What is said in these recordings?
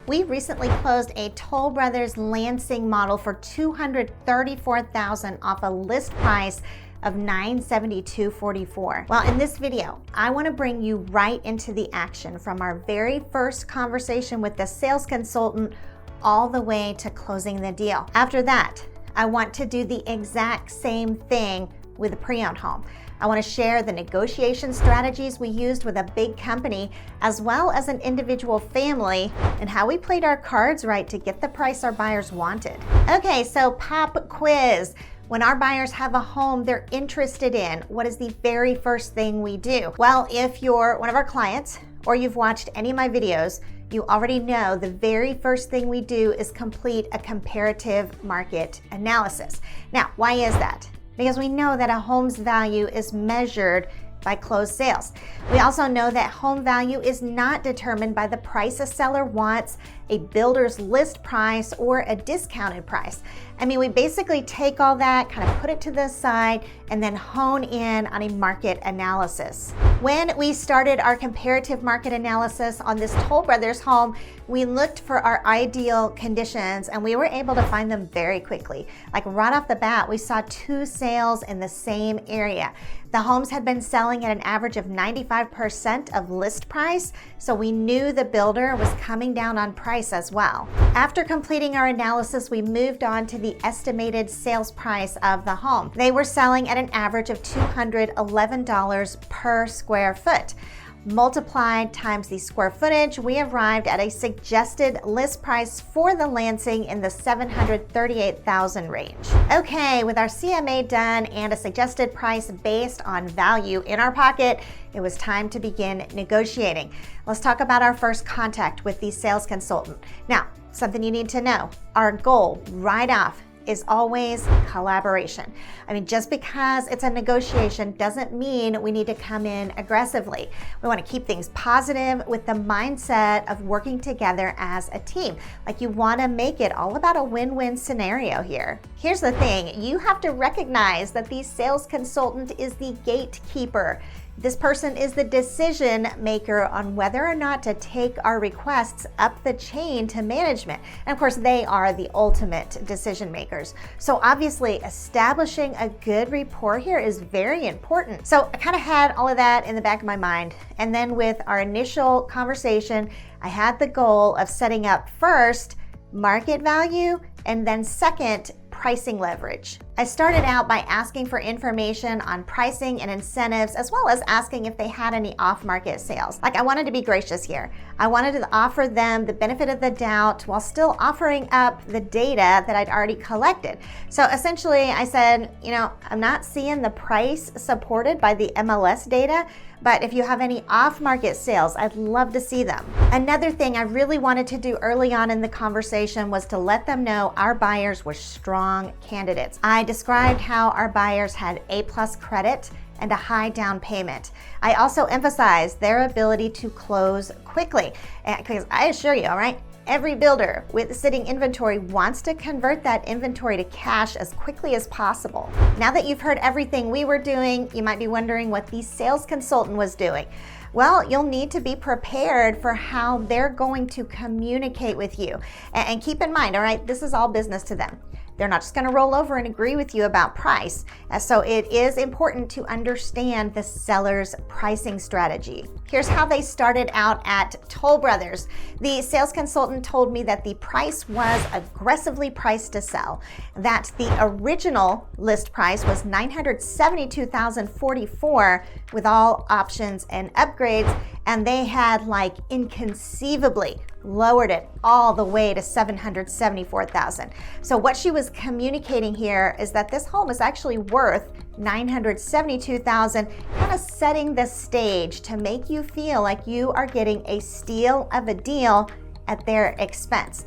We recently closed a Toll Brothers Lansing model for $234,000 off a list price of $972.44. Well, in this video, I want to bring you right into the action from our very first conversation with the sales consultant all the way to closing the deal. After that, I want to do the exact same thing with a pre-owned home. I want to share the negotiation strategies we used with a big company as well as an individual family and how we played our cards right to get the price our buyers wanted. Okay, so pop quiz. When our buyers have a home they're interested in, what is the very first thing we do? Well, if you're one of our clients or you've watched any of my videos, you already know the very first thing we do is complete a comparative market analysis. Now, why is that? Because we know that a home's value is measured by closed sales. We also know that home value is not determined by the price a seller wants, a builder's list price, or a discounted price. I mean, we basically take all that, kind of put it to the side, and then hone in on a market analysis. When we started our comparative market analysis on this Toll Brothers home, we looked for our ideal conditions and we were able to find them very quickly. Like right off the bat, we saw 2 sales in the same area. The homes had been selling at an average of 95% of list price, so we knew the builder was coming down on price as well. After completing our analysis, we moved on to the estimated sales price of the home. They were selling at an average of $211 per square foot. Multiplied times the square footage, we arrived at a suggested list price for the Lansing in the $738,000 range. Okay, with our CMA done and a suggested price based on value in our pocket, it was time to begin negotiating. Let's talk about our first contact with the sales consultant. Now, something you need to know, our goal right off is always collaboration. I mean, just because it's a negotiation doesn't mean we need to come in aggressively. We want to keep things positive with the mindset of working together as a team. Like you want to make it all about a win-win scenario here. Here's the thing, you have to recognize that the sales consultant is the gatekeeper. This person is the decision maker on whether or not to take our requests up the chain to management. And of course, they are the ultimate decision makers. So obviously, establishing a good rapport here is very important. So I kind of had all of that in the back of my mind. And then with our initial conversation, I had the goal of setting up first market value and then second, pricing leverage. I started out by asking for information on pricing and incentives, as well as asking if they had any off-market sales. Like I wanted to be gracious here. I wanted to offer them the benefit of the doubt while still offering up the data that I'd already collected. So essentially I said, I'm not seeing the price supported by the MLS data, but if you have any off-market sales, I'd love to see them. Another thing I really wanted to do early on in the conversation was to let them know our buyers were strong candidates. I described how our buyers had A+ credit and a high down payment. I also emphasized their ability to close quickly, because I assure you, all right, every builder with sitting inventory wants to convert that inventory to cash as quickly as possible. Now that you've heard everything we were doing, you might be wondering what the sales consultant was doing. Well, you'll need to be prepared for how they're going to communicate with you. And keep in mind, all right, this is all business to them. They're not just going to roll over and agree with you about price. So it is important to understand the seller's pricing strategy. Here's how they started out at Toll Brothers. The sales consultant told me that the price was aggressively priced to sell, that the original list price was $972,044 with all options and upgrades, and they had inconceivably lowered it all the way to $774,000. So what she was communicating here is that this home is actually worth $972,000, kind of setting the stage to make you feel like you are getting a steal of a deal at their expense.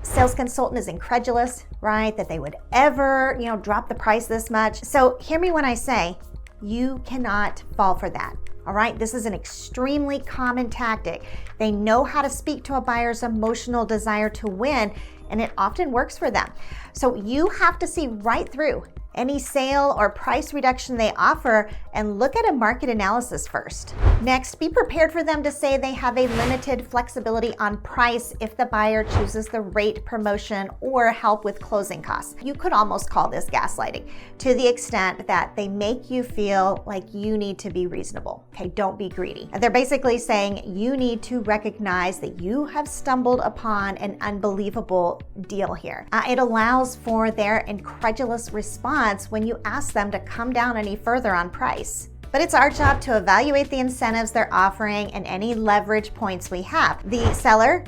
Sales consultant is incredulous, right? That they would ever, drop the price this much. So hear me when I say, you cannot fall for that. All right, this is an extremely common tactic. They know how to speak to a buyer's emotional desire to win, and it often works for them. So you have to see right through any sale or price reduction they offer and look at a market analysis first. Next, be prepared for them to say they have a limited flexibility on price if the buyer chooses the rate promotion or help with closing costs. You could almost call this gaslighting to the extent that they make you feel like you need to be reasonable. Okay, don't be greedy. They're basically saying you need to recognize that you have stumbled upon an unbelievable deal here. It allows for their incredulous response when you ask them to come down any further on price. But it's our job to evaluate the incentives they're offering and any leverage points we have. The seller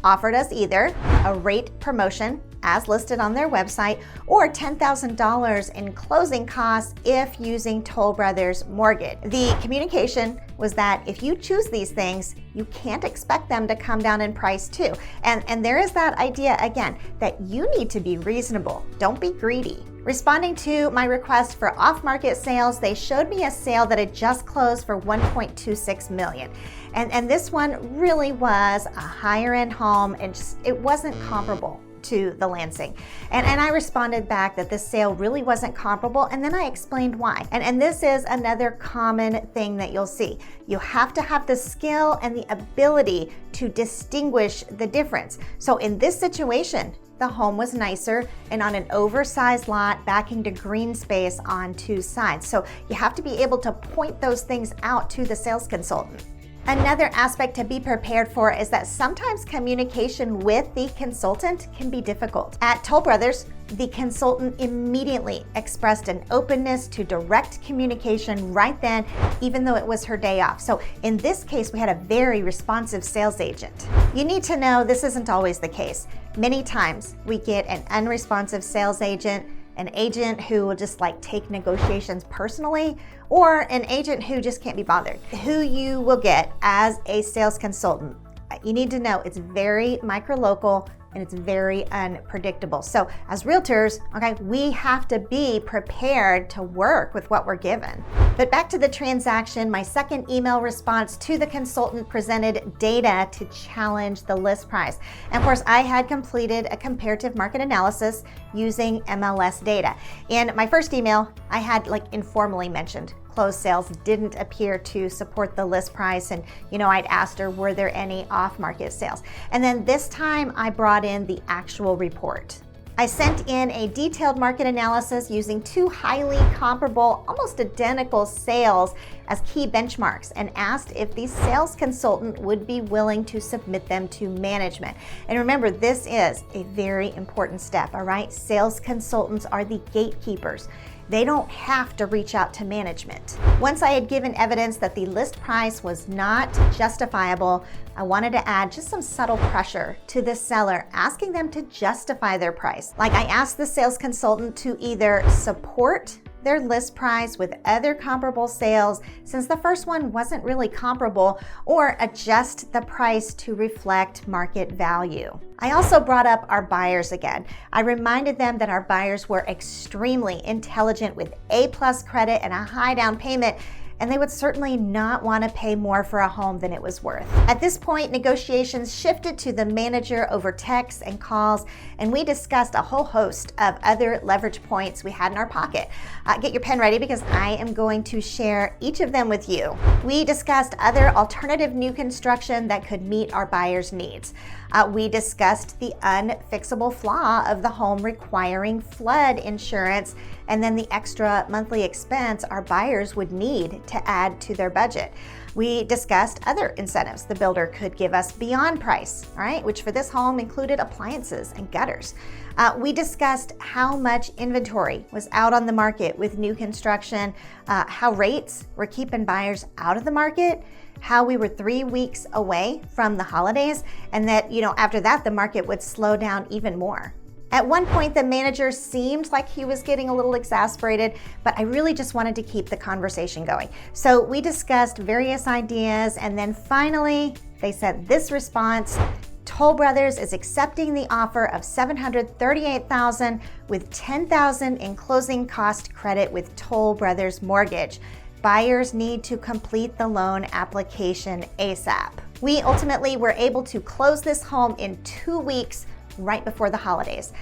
offered us either a rate promotion as listed on their website or $10,000 in closing costs if using Toll Brothers mortgage. The communication was that if you choose these things, you can't expect them to come down in price too. And there is that idea again that you need to be reasonable. Don't be greedy. Responding to my request for off-market sales, they showed me a sale that had just closed for $1.26 million. And this one really was a higher end home and it wasn't comparable to the Lansing. And I responded back that this sale really wasn't comparable, and then I explained why. And this is another common thing that you'll see. You have to have the skill and the ability to distinguish the difference. So in this situation, the home was nicer and on an oversized lot backing to green space on two sides. So you have to be able to point those things out to the sales consultant. Another aspect to be prepared for is that sometimes communication with the consultant can be difficult. At Toll Brothers, the consultant immediately expressed an openness to direct communication right then, even though it was her day off. So in this case, we had a very responsive sales agent. You need to know this isn't always the case. Many times we get an unresponsive sales agent, an agent who will just take negotiations personally, or an agent who just can't be bothered. Who you will get as a sales consultant, you need to know it's very micro-local and it's very unpredictable. So as realtors, okay, we have to be prepared to work with what we're given. But back to the transaction, my second email response to the consultant presented data to challenge the list price. And of course, I had completed a comparative market analysis using MLS data. In my first email, I had informally mentioned closed sales didn't appear to support the list price, and I'd asked her, were there any off-market sales? And then this time I brought in the actual report. I sent in a detailed market analysis using two highly comparable, almost identical sales as key benchmarks and asked if the sales consultant would be willing to submit them to management. And remember, this is a very important step, all right? Sales consultants are the gatekeepers. They don't have to reach out to management. Once I had given evidence that the list price was not justifiable, I wanted to add just some subtle pressure to the seller, asking them to justify their price. I asked the sales consultant to either support their list price with other comparable sales, since the first one wasn't really comparable, or adjust the price to reflect market value. I also brought up our buyers again. I reminded them that our buyers were extremely intelligent with A+ credit and a high down payment, and they would certainly not want to pay more for a home than it was worth. At this point, negotiations shifted to the manager over texts and calls, and we discussed a whole host of other leverage points we had in our pocket. Get your pen ready because I am going to share each of them with you. We discussed other alternative new construction that could meet our buyers' needs. We discussed the unfixable flaw of the home requiring flood insurance, and then the extra monthly expense our buyers would need to add to their budget. We discussed other incentives the builder could give us beyond price, all right, which for this home included appliances and gutters. We discussed how much inventory was out on the market with new construction, how rates were keeping buyers out of the market, how we were 3 weeks away from the holidays, and that, after that, the market would slow down even more. At one point, the manager seemed like he was getting a little exasperated, but I really just wanted to keep the conversation going. So we discussed various ideas, and then finally, they sent this response: Toll Brothers is accepting the offer of $738,000 with $10,000 in closing cost credit with Toll Brothers mortgage. Buyers need to complete the loan application ASAP. We ultimately were able to close this home in 2 weeks, right before the holidays.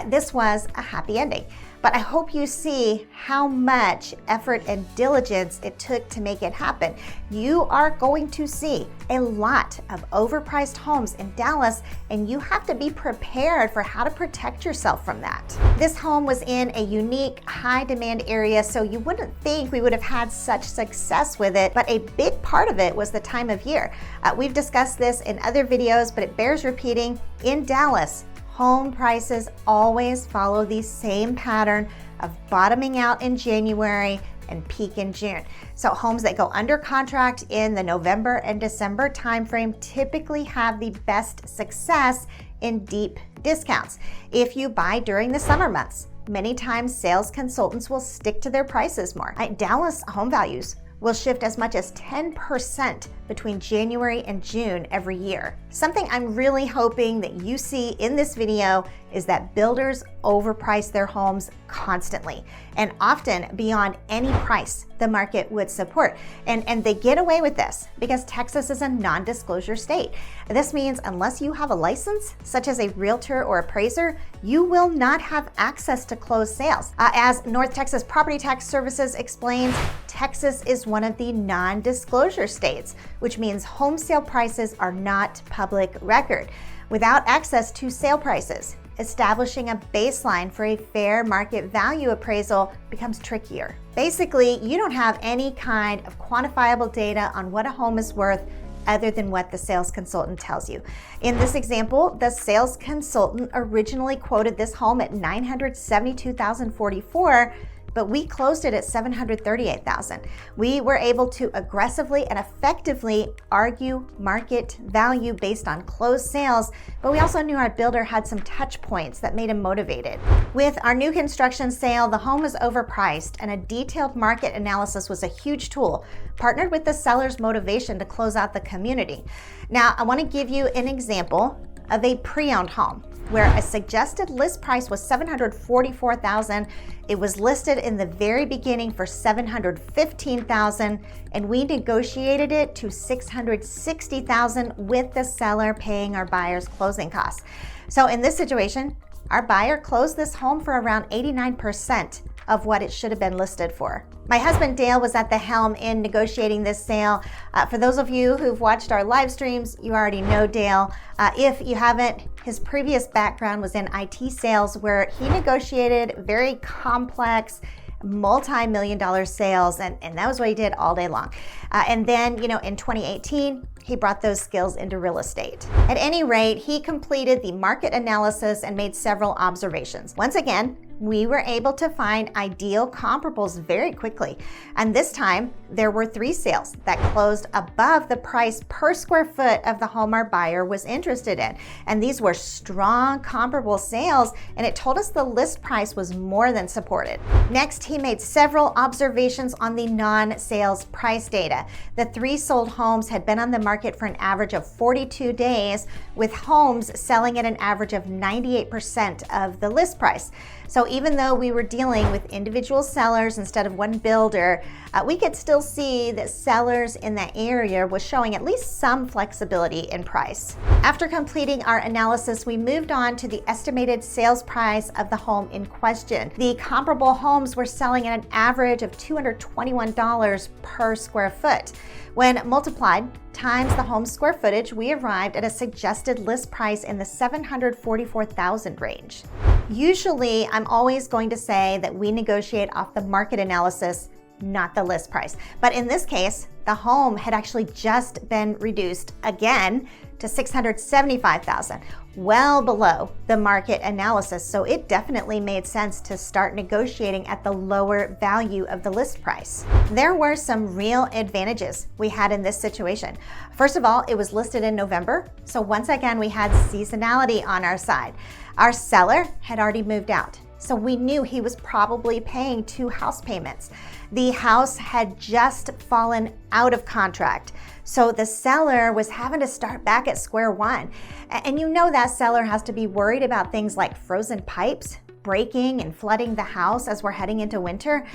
This was a happy ending. but I hope you see how much effort and diligence it took to make it happen. You are going to see a lot of overpriced homes in Dallas, and you have to be prepared for how to protect yourself from that. This home was in a unique, high demand area, so you wouldn't think we would have had such success with it, but a big part of it was the time of year. We've discussed this in other videos, but it bears repeating. In Dallas, home prices always follow the same pattern of bottoming out in January and peak in June. So homes that go under contract in the November and December timeframe typically have the best success in deep discounts. If you buy during the summer months, many times sales consultants will stick to their prices more. Dallas home values will shift as much as 10% between January and June every year. Something I'm really hoping that you see in this video is that builders overprice their homes constantly and often beyond any price the market would support. And they get away with this because Texas is a non-disclosure state. This means unless you have a license, such as a realtor or appraiser, you will not have access to closed sales. As North Texas Property Tax Services explains, Texas is one of the non-disclosure states, which means home sale prices are not public record. Without access to sale prices, establishing a baseline for a fair market value appraisal becomes trickier. Basically, you don't have any kind of quantifiable data on what a home is worth other than what the sales consultant tells you. In this example, the sales consultant originally quoted this home at $972,044, but we closed it at $738,000. We were able to aggressively and effectively argue market value based on closed sales, but we also knew our builder had some touch points that made him motivated. With our new construction sale, the home was overpriced, and a detailed market analysis was a huge tool, partnered with the seller's motivation to close out the community. Now, I want to give you an example of a pre-owned home where a suggested list price was $744,000. It was listed in the very beginning for $715,000, and we negotiated it to $660,000 with the seller paying our buyer's closing costs. So in this situation, our buyer closed this home for around 89% of what it should have been listed for. My husband Dale was at the helm in negotiating this sale. For those of you who've watched our live streams, you already know Dale. If you haven't, his previous background was in IT sales, where he negotiated very complex, multi-million-dollar sales, and that was what he did all day long. And then, in 2018, he brought those skills into real estate. At any rate, he completed the market analysis and made several observations. Once again, we were able to find ideal comparables very quickly. And this time, there were 3 sales that closed above the price per square foot of the home our buyer was interested in. And these were strong comparable sales, and it told us the list price was more than supported. Next, he made several observations on the non-sales price data. The 3 sold homes had been on the market for an average of 42 days, with homes selling at an average of 98% of the list price. So even though we were dealing with individual sellers instead of one builder, we could still see that sellers in that area was showing at least some flexibility in price. After completing our analysis, we moved on to the estimated sales price of the home in question. The comparable homes were selling at an average of $221 per square foot. When multiplied times the home square footage, we arrived at a suggested list price in the $744,000 range. Usually, I'm always going to say that we negotiate off the market analysis, not the list price. But in this case, the home had actually just been reduced again to $675,000, well below the market analysis. So it definitely made sense to start negotiating at the lower value of the list price. There were some real advantages we had in this situation. First of all, it was listed in November. So once again, we had seasonality on our side. Our seller had already moved out, so we knew he was probably paying 2 house payments. The house had just fallen out of contract, so the seller was having to start back at square one. And you know that seller has to be worried about things like frozen pipes breaking and flooding the house as we're heading into winter,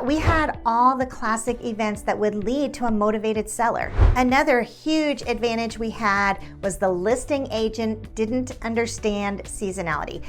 we had all the classic events that would lead to a motivated seller. Another huge advantage we had was the listing agent didn't understand seasonality.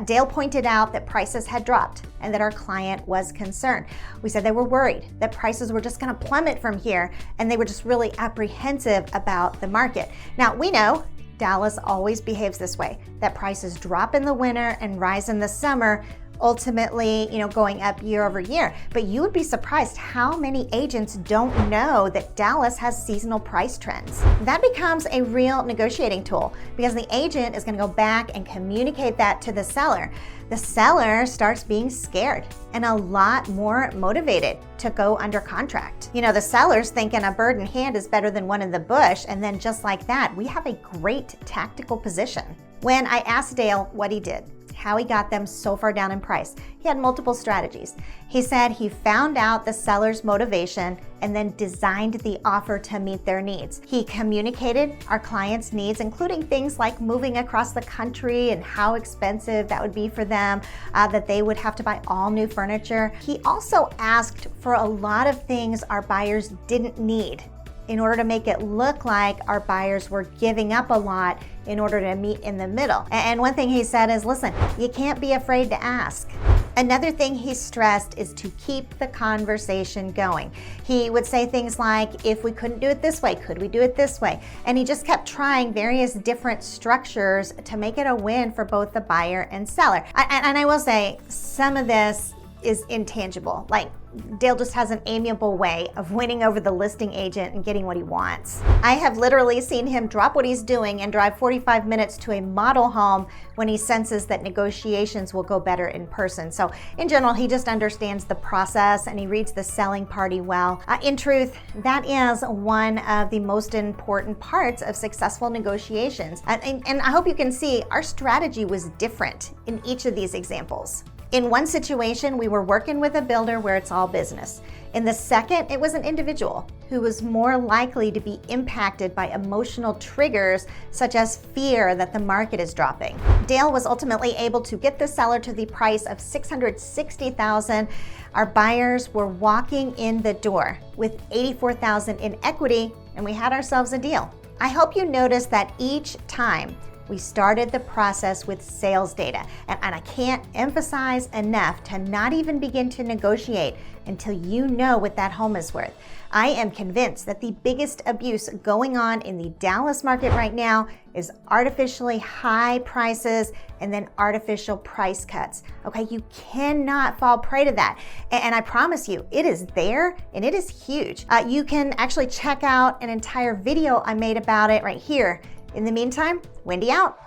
Dale pointed out that prices had dropped and that our client was concerned. We said they were worried that prices were just going to plummet from here, and they were just really apprehensive about the market. Now, we know Dallas always behaves this way, that prices drop in the winter and rise in the summer, ultimately, going up year over year. But you would be surprised how many agents don't know that Dallas has seasonal price trends. That becomes a real negotiating tool because the agent is going to go back and communicate that to the seller. The seller starts being scared and a lot more motivated to go under contract. The seller's thinking a bird in hand is better than one in the bush, and then just like that, we have a great tactical position. When I asked Dale what he did, how he got them so far down in price, he had multiple strategies. He said he found out the seller's motivation and then designed the offer to meet their needs. He communicated our clients' needs, including things like moving across the country and how expensive that would be for them, that they would have to buy all new furniture. He also asked for a lot of things our buyers didn't need in order to make it look like our buyers were giving up a lot in order to meet in the middle. And one thing he said is, listen, you can't be afraid to ask. Another thing he stressed is to keep the conversation going. He would say things like, if we couldn't do it this way, could we do it this way? And he just kept trying various different structures to make it a win for both the buyer and seller. And I will say, some of this is intangible. Like, Dale just has an amiable way of winning over the listing agent and getting what he wants. I have literally seen him drop what he's doing and drive 45 minutes to a model home when he senses that negotiations will go better in person. So in general, he just understands the process and he reads the selling party well. In truth, that is one of the most important parts of successful negotiations. And I hope you can see our strategy was different in each of these examples. In one situation, we were working with a builder where it's all business. In the second, it was an individual who was more likely to be impacted by emotional triggers such as fear that the market is dropping. Dale was ultimately able to get the seller to the price of $660,000. Our buyers were walking in the door with $84,000 in equity, and we had ourselves a deal. I hope you notice that each time we started the process with sales data. And I can't emphasize enough to not even begin to negotiate until you know what that home is worth. I am convinced that the biggest abuse going on in the Dallas market right now is artificially high prices and then artificial price cuts. Okay, you cannot fall prey to that. And I promise you, it is there and it is huge. You can actually check out an entire video I made about it right here. In the meantime, Wendy out.